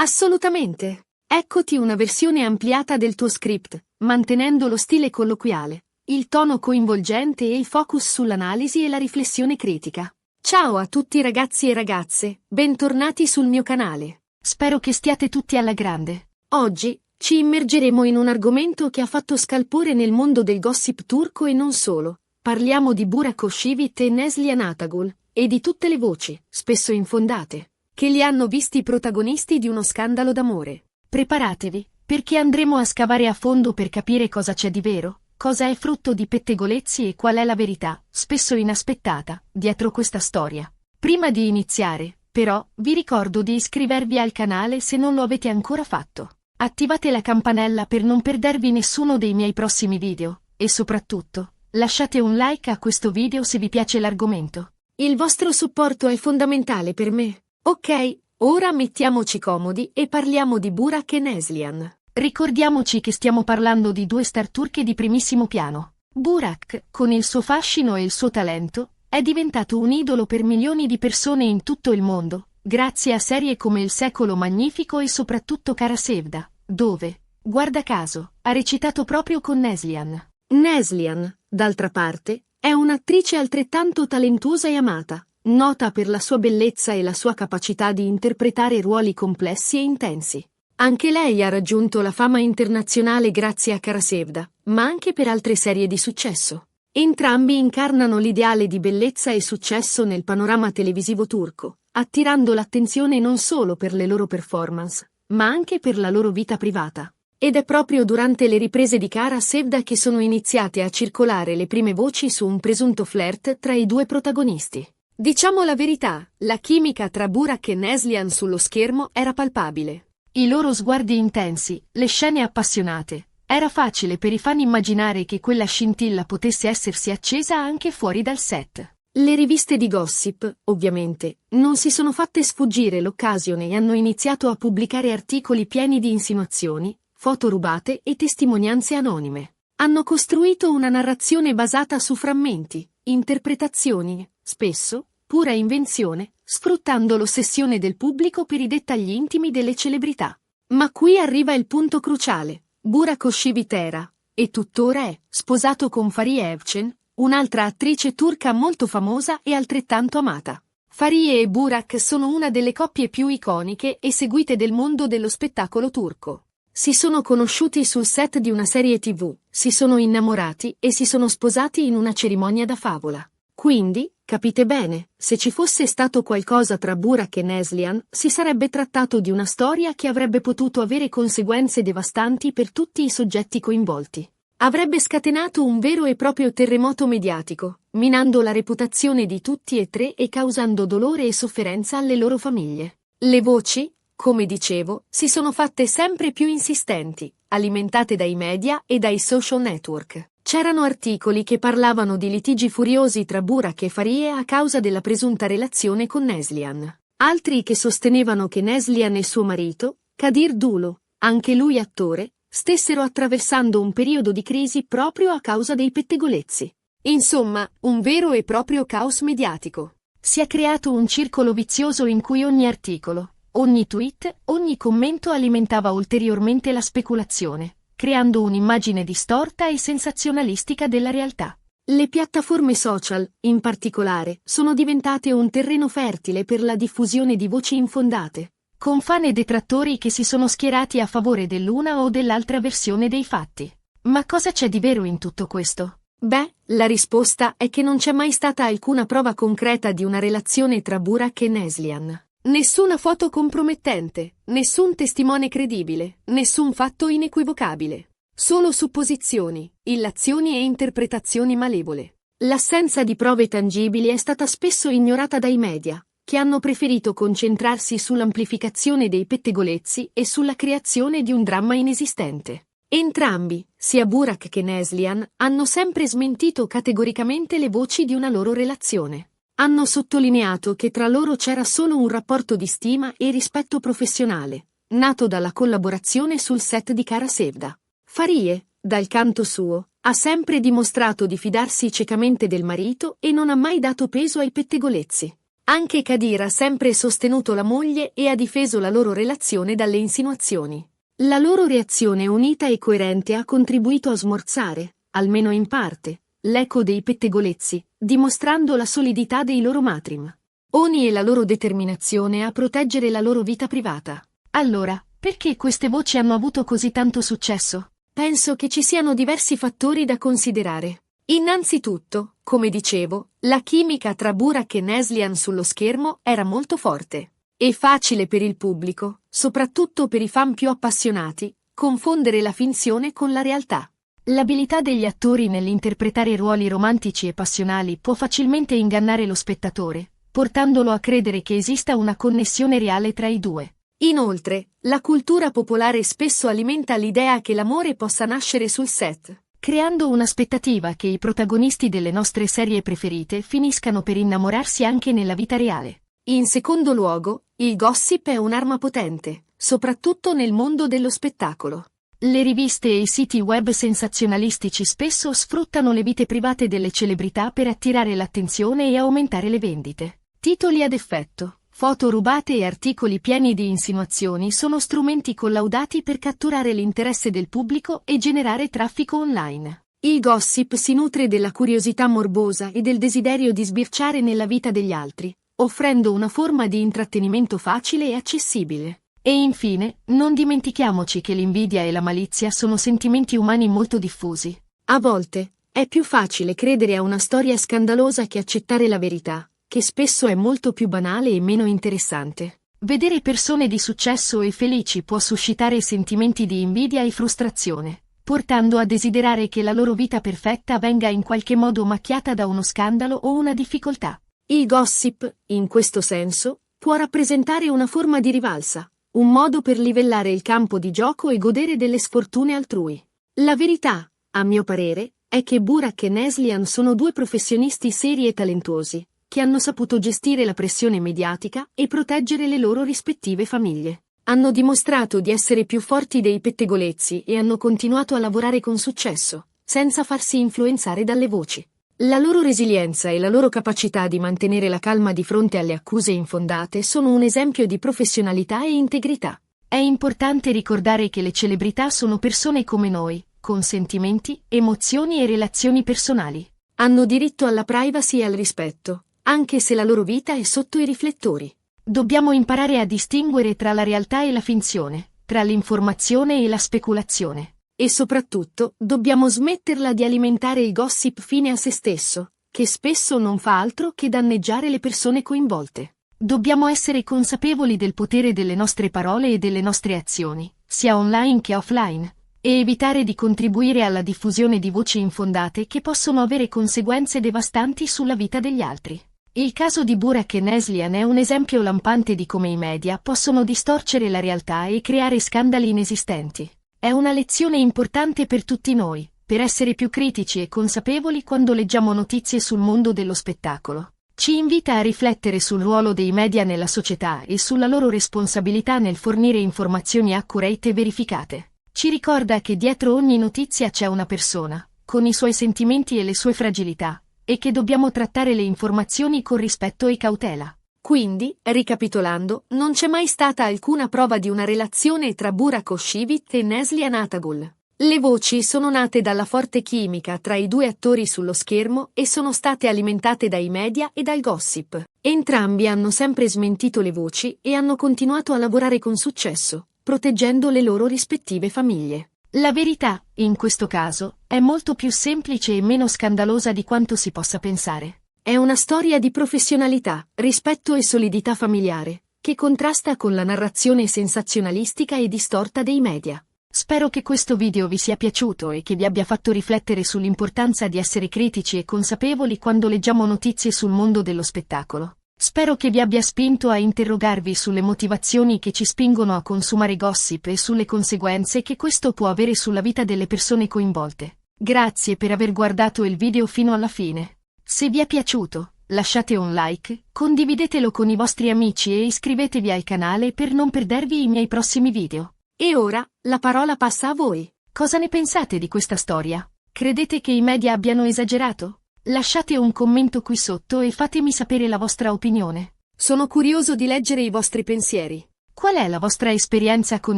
Assolutamente. Eccoti una versione ampliata del tuo script, mantenendo lo stile colloquiale, il tono coinvolgente e il focus sull'analisi e la riflessione critica. Ciao a tutti ragazzi e ragazze, bentornati sul mio canale. Spero che stiate tutti alla grande. Oggi ci immergeremo in un argomento che ha fatto scalpore nel mondo del gossip turco e non solo. Parliamo di Burak Özçivit e Neslihan Atagul, e di tutte le voci, spesso infondate, che li hanno visti protagonisti di uno scandalo d'amore. Preparatevi, perché andremo a scavare a fondo per capire cosa c'è di vero, cosa è frutto di pettegolezzi e qual è la verità, spesso inaspettata, dietro questa storia. Prima di iniziare, però, vi ricordo di iscrivervi al canale se non lo avete ancora fatto. Attivate la campanella per non perdervi nessuno dei miei prossimi video, e soprattutto, lasciate un like a questo video se vi piace l'argomento. Il vostro supporto è fondamentale per me. Ok, ora mettiamoci comodi e parliamo di Burak e Neslihan. Ricordiamoci che stiamo parlando di due star turche di primissimo piano. Burak, con il suo fascino e il suo talento, è diventato un idolo per milioni di persone in tutto il mondo, grazie a serie come Il Secolo Magnifico e soprattutto Kara Sevda, dove, guarda caso, ha recitato proprio con Neslihan. Neslihan, d'altra parte, è un'attrice altrettanto talentuosa e amata, nota per la sua bellezza e la sua capacità di interpretare ruoli complessi e intensi. Anche lei ha raggiunto la fama internazionale grazie a Kara Sevda, ma anche per altre serie di successo. Entrambi incarnano l'ideale di bellezza e successo nel panorama televisivo turco, attirando l'attenzione non solo per le loro performance, ma anche per la loro vita privata. Ed è proprio durante le riprese di Kara Sevda che sono iniziate a circolare le prime voci su un presunto flirt tra i due protagonisti. Diciamo la verità, la chimica tra Burak e Neslihan sullo schermo era palpabile. I loro sguardi intensi, le scene appassionate. Era facile per i fan immaginare che quella scintilla potesse essersi accesa anche fuori dal set. Le riviste di gossip, ovviamente, non si sono fatte sfuggire l'occasione e hanno iniziato a pubblicare articoli pieni di insinuazioni, foto rubate e testimonianze anonime. Hanno costruito una narrazione basata su frammenti, interpretazioni, spesso, pura invenzione, sfruttando l'ossessione del pubblico per i dettagli intimi delle celebrità. Ma qui arriva il punto cruciale. Burak Özçivit era, e tuttora è, sposato con Fariye Evcen, un'altra attrice turca molto famosa e altrettanto amata. Fariye e Burak sono una delle coppie più iconiche e seguite del mondo dello spettacolo turco. Si sono conosciuti sul set di una serie TV, si sono innamorati e si sono sposati in una cerimonia da favola. Quindi, capite bene, se ci fosse stato qualcosa tra Burak e Neslihan, si sarebbe trattato di una storia che avrebbe potuto avere conseguenze devastanti per tutti i soggetti coinvolti. Avrebbe scatenato un vero e proprio terremoto mediatico, minando la reputazione di tutti e tre e causando dolore e sofferenza alle loro famiglie. Le voci, come dicevo, si sono fatte sempre più insistenti, alimentate dai media e dai social network. C'erano articoli che parlavano di litigi furiosi tra Burak e Fariye a causa della presunta relazione con Neslihan. Altri che sostenevano che Neslihan e suo marito, Kadir Dulo, anche lui attore, stessero attraversando un periodo di crisi proprio a causa dei pettegolezzi. Insomma, un vero e proprio caos mediatico. Si è creato un circolo vizioso in cui ogni articolo, ogni tweet, ogni commento alimentava ulteriormente la speculazione, creando un'immagine distorta e sensazionalistica della realtà. Le piattaforme social, in particolare, sono diventate un terreno fertile per la diffusione di voci infondate, con fan e detrattori che si sono schierati a favore dell'una o dell'altra versione dei fatti. Ma cosa c'è di vero in tutto questo? Beh, la risposta è che non c'è mai stata alcuna prova concreta di una relazione tra Burak e Neslihan. Nessuna foto compromettente, nessun testimone credibile, nessun fatto inequivocabile. Solo supposizioni, illazioni e interpretazioni malevole. L'assenza di prove tangibili è stata spesso ignorata dai media, che hanno preferito concentrarsi sull'amplificazione dei pettegolezzi e sulla creazione di un dramma inesistente. Entrambi, sia Burak che Neslihan, hanno sempre smentito categoricamente le voci di una loro relazione. Hanno sottolineato che tra loro c'era solo un rapporto di stima e rispetto professionale, nato dalla collaborazione sul set di Kara Sevda. Fariye, dal canto suo, ha sempre dimostrato di fidarsi ciecamente del marito e non ha mai dato peso ai pettegolezzi. Anche Kadir ha sempre sostenuto la moglie e ha difeso la loro relazione dalle insinuazioni. La loro reazione unita e coerente ha contribuito a smorzare, almeno in parte, l'eco dei pettegolezzi, dimostrando la solidità dei loro matrimoni e la loro determinazione a proteggere la loro vita privata. Allora, perché queste voci hanno avuto così tanto successo? Penso che ci siano diversi fattori da considerare. Innanzitutto, come dicevo, la chimica tra Burak e Neslihan sullo schermo era molto forte. È facile per il pubblico, soprattutto per i fan più appassionati, confondere la finzione con la realtà. L'abilità degli attori nell'interpretare ruoli romantici e passionali può facilmente ingannare lo spettatore, portandolo a credere che esista una connessione reale tra i due. Inoltre, la cultura popolare spesso alimenta l'idea che l'amore possa nascere sul set, creando un'aspettativa che i protagonisti delle nostre serie preferite finiscano per innamorarsi anche nella vita reale. In secondo luogo, il gossip è un'arma potente, soprattutto nel mondo dello spettacolo. Le riviste e i siti web sensazionalistici spesso sfruttano le vite private delle celebrità per attirare l'attenzione e aumentare le vendite. Titoli ad effetto, foto rubate e articoli pieni di insinuazioni sono strumenti collaudati per catturare l'interesse del pubblico e generare traffico online. Il gossip si nutre della curiosità morbosa e del desiderio di sbirciare nella vita degli altri, offrendo una forma di intrattenimento facile e accessibile. E infine, non dimentichiamoci che l'invidia e la malizia sono sentimenti umani molto diffusi. A volte, è più facile credere a una storia scandalosa che accettare la verità, che spesso è molto più banale e meno interessante. Vedere persone di successo e felici può suscitare sentimenti di invidia e frustrazione, portando a desiderare che la loro vita perfetta venga in qualche modo macchiata da uno scandalo o una difficoltà. Il gossip, in questo senso, può rappresentare una forma di rivalsa, un modo per livellare il campo di gioco e godere delle sfortune altrui. La verità, a mio parere, è che Burak e Neslihan sono due professionisti seri e talentuosi, che hanno saputo gestire la pressione mediatica e proteggere le loro rispettive famiglie. Hanno dimostrato di essere più forti dei pettegolezzi e hanno continuato a lavorare con successo, senza farsi influenzare dalle voci. La loro resilienza e la loro capacità di mantenere la calma di fronte alle accuse infondate sono un esempio di professionalità e integrità. È importante ricordare che le celebrità sono persone come noi, con sentimenti, emozioni e relazioni personali. Hanno diritto alla privacy e al rispetto, anche se la loro vita è sotto i riflettori. Dobbiamo imparare a distinguere tra la realtà e la finzione, tra l'informazione e la speculazione. E soprattutto, dobbiamo smetterla di alimentare il gossip fine a se stesso, che spesso non fa altro che danneggiare le persone coinvolte. Dobbiamo essere consapevoli del potere delle nostre parole e delle nostre azioni, sia online che offline, e evitare di contribuire alla diffusione di voci infondate che possono avere conseguenze devastanti sulla vita degli altri. Il caso di Burak e Neslihan è un esempio lampante di come i media possono distorcere la realtà e creare scandali inesistenti. È una lezione importante per tutti noi, per essere più critici e consapevoli quando leggiamo notizie sul mondo dello spettacolo. Ci invita a riflettere sul ruolo dei media nella società e sulla loro responsabilità nel fornire informazioni accurate e verificate. Ci ricorda che dietro ogni notizia c'è una persona, con i suoi sentimenti e le sue fragilità, e che dobbiamo trattare le informazioni con rispetto e cautela. Quindi, ricapitolando, non c'è mai stata alcuna prova di una relazione tra Burak Özçivit e Neslihan Atagul. Le voci sono nate dalla forte chimica tra i due attori sullo schermo e sono state alimentate dai media e dal gossip. Entrambi hanno sempre smentito le voci e hanno continuato a lavorare con successo, proteggendo le loro rispettive famiglie. La verità, in questo caso, è molto più semplice e meno scandalosa di quanto si possa pensare. È una storia di professionalità, rispetto e solidità familiare, che contrasta con la narrazione sensazionalistica e distorta dei media. Spero che questo video vi sia piaciuto e che vi abbia fatto riflettere sull'importanza di essere critici e consapevoli quando leggiamo notizie sul mondo dello spettacolo. Spero che vi abbia spinto a interrogarvi sulle motivazioni che ci spingono a consumare gossip e sulle conseguenze che questo può avere sulla vita delle persone coinvolte. Grazie per aver guardato il video fino alla fine. Se vi è piaciuto, lasciate un like, condividetelo con i vostri amici e iscrivetevi al canale per non perdervi i miei prossimi video. E ora, la parola passa a voi. Cosa ne pensate di questa storia? Credete che i media abbiano esagerato? Lasciate un commento qui sotto e fatemi sapere la vostra opinione. Sono curioso di leggere i vostri pensieri. Qual è la vostra esperienza con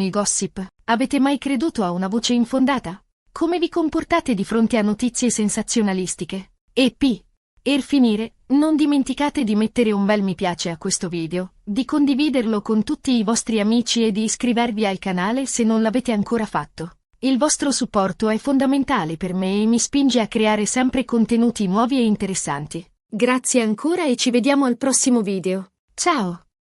il gossip? Avete mai creduto a una voce infondata? Come vi comportate di fronte a notizie sensazionalistiche? E per finire, non dimenticate di mettere un bel mi piace a questo video, di condividerlo con tutti i vostri amici e di iscrivervi al canale se non l'avete ancora fatto. Il vostro supporto è fondamentale per me e mi spinge a creare sempre contenuti nuovi e interessanti. Grazie ancora e ci vediamo al prossimo video. Ciao!